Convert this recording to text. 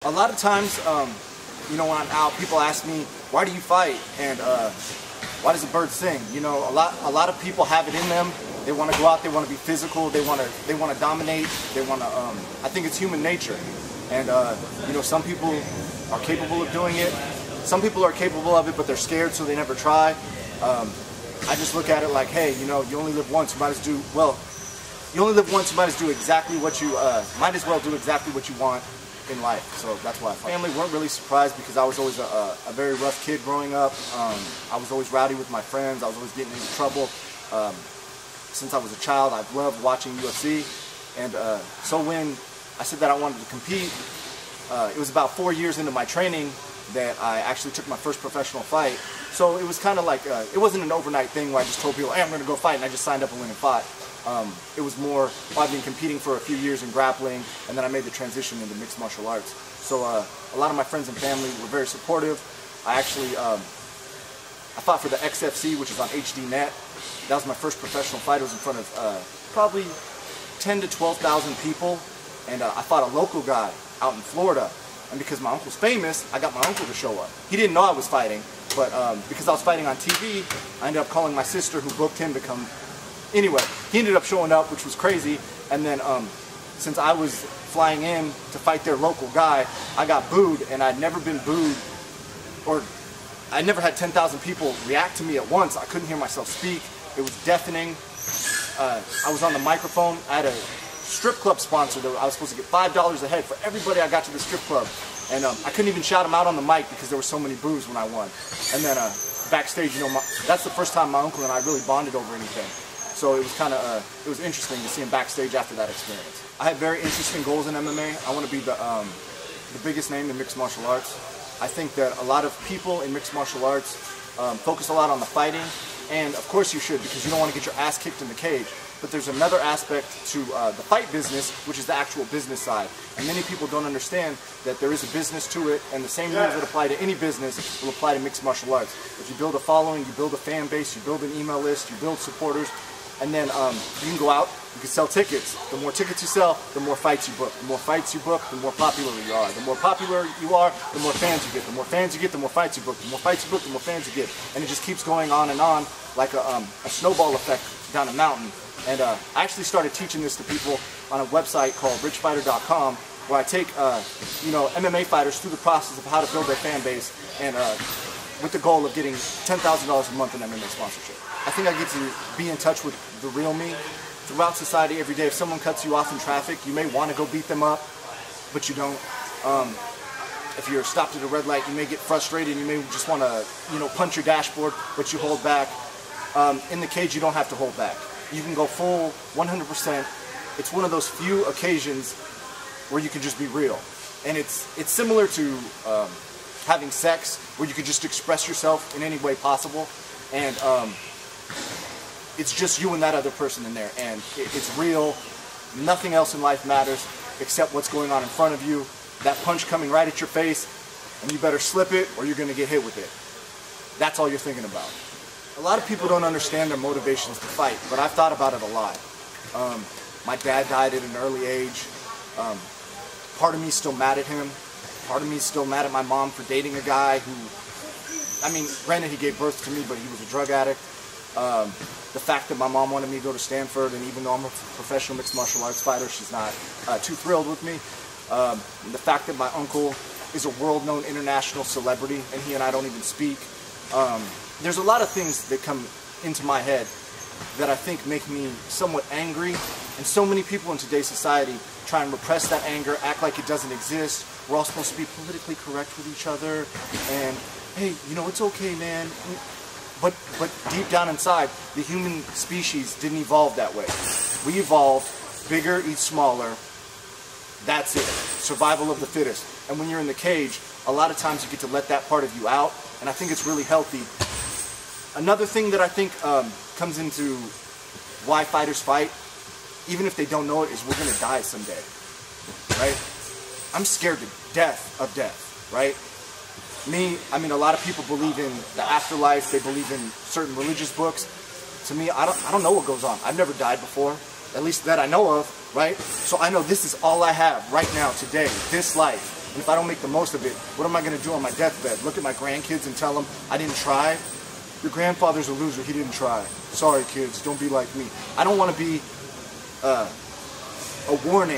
A lot of times, you know, when I'm out, people ask me, why do you fight? And why does a bird sing? You know, a lot of people have it in them. They want to go out, they want to be physical, they want to dominate, they want to, I think it's human nature. And, you know, some people are capable of doing it. Some people are capable of it, but they're scared, so they never try. I just look at it like, hey, you know, you only live once, you might as do, well, you only live once, you might as do exactly what you, might as well do exactly what you want in life. So that's why I fight. Family weren't really surprised because I was always a very rough kid growing up. I was always rowdy with my friends. I was always getting into trouble. Since I was a child, I've loved watching UFC. And so when I said that I wanted to compete, it was about 4 years into my training that I actually took my first professional fight. So it was kind of like, it wasn't an overnight thing where I just told people, hey, I'm going to go fight, and I just signed up and went and fought. It was more, I've been competing for a few years in grappling, and then I made the transition into mixed martial arts. So a lot of my friends and family were very supportive. I actually, I fought for the XFC, which is on HDNet. That was my first professional fight. It was in front of probably 10 to 12,000 people, and I fought a local guy out in Florida. And because my uncle's famous, I got my uncle to show up. He didn't know I was fighting, but because I was fighting on TV, I ended up calling my sister who booked him to come. Anyway, he ended up showing up, which was crazy. And then since I was flying in to fight their local guy, I got booed, and I'd never been booed, or I never had 10,000 people react to me at once. I couldn't hear myself speak. It was deafening. I was on the microphone. I had a strip club sponsor that I was supposed to get $5 a head for everybody I got to the strip club. And I couldn't even shout them out on the mic because there were so many boos when I won. And then backstage, you know, that's the first time my uncle and I really bonded over anything. So it was kind of, it was interesting to see him backstage after that experience. I had very interesting goals in MMA. I want to be the biggest name in mixed martial arts. I think that a lot of people in mixed martial arts focus a lot on the fighting, and of course you should, because you don't want to get your ass kicked in the cage. But there's another aspect to the fight business, which is the actual business side. And many people don't understand that there is a business to it, and the same rules that apply to any business will apply to mixed martial arts. If you build a following, you build a fan base, you build an email list, you build supporters, and then you can go out, you can sell tickets. The more tickets you sell, the more fights you book. The more fights you book, the more popular you are. The more popular you are, the more fans you get. The more fans you get, the more fights you book. The more fights you book, the more fans you get. And it just keeps going on and on like a snowball effect down a mountain. And I actually started teaching this to people on a website called richfighter.com, where I take you know, MMA fighters through the process of how to build their fan base, and with the goal of getting $10,000 a month in MMA sponsorship. I think I get to be in touch with the real me. Throughout society every day, if someone cuts you off in traffic, you may want to go beat them up, but you don't. If you're stopped at a red light, you may get frustrated, you may just want to, you know, punch your dashboard, but you hold back. In the cage, you don't have to hold back. You can go full 100%. It's one of those few occasions where you can just be real. And it's similar to having sex, where you can just express yourself in any way possible. And it's just you and that other person in there. And it's real. Nothing else in life matters except what's going on in front of you. That punch coming right at your face, and you better slip it or you're going to get hit with it. That's all you're thinking about. A lot of people don't understand their motivations to fight, but I've thought about it a lot. My dad died at an early age. Part of me is still mad at him. Part of me is still mad at my mom for dating a guy who, I mean, granted he gave birth to me, but he was a drug addict. The fact that my mom wanted me to go to Stanford, and even though I'm a professional mixed martial arts fighter, she's not too thrilled with me. The fact that my uncle is a world-known international celebrity, and he and I don't even speak. There's a lot of things that come into my head that I think make me somewhat angry, and so many people in today's society try and repress that anger, act like it doesn't exist. We're all supposed to be politically correct with each other, and hey, you know, it's okay, man. But deep down inside, the human species didn't evolve that way. We evolved bigger, eat smaller. That's it. Survival of the fittest. And when you're in the cage, a lot of times you get to let that part of you out, and I think it's really healthy. Another thing that I think comes into why fighters fight, even if they don't know it, is we're going to die someday, right? I'm scared to death of death, right? Me, I mean, a lot of people believe in the afterlife, they believe in certain religious books. To me, I don't know what goes on. I've never died before, at least that I know of, right? So I know this is all I have right now, today, this life. if I don't make the most of it, what am I going to do on my deathbed? Look at my grandkids and tell them I didn't try? Your grandfather's a loser. He didn't try. Sorry, kids. Don't be like me. I don't want to be a warning.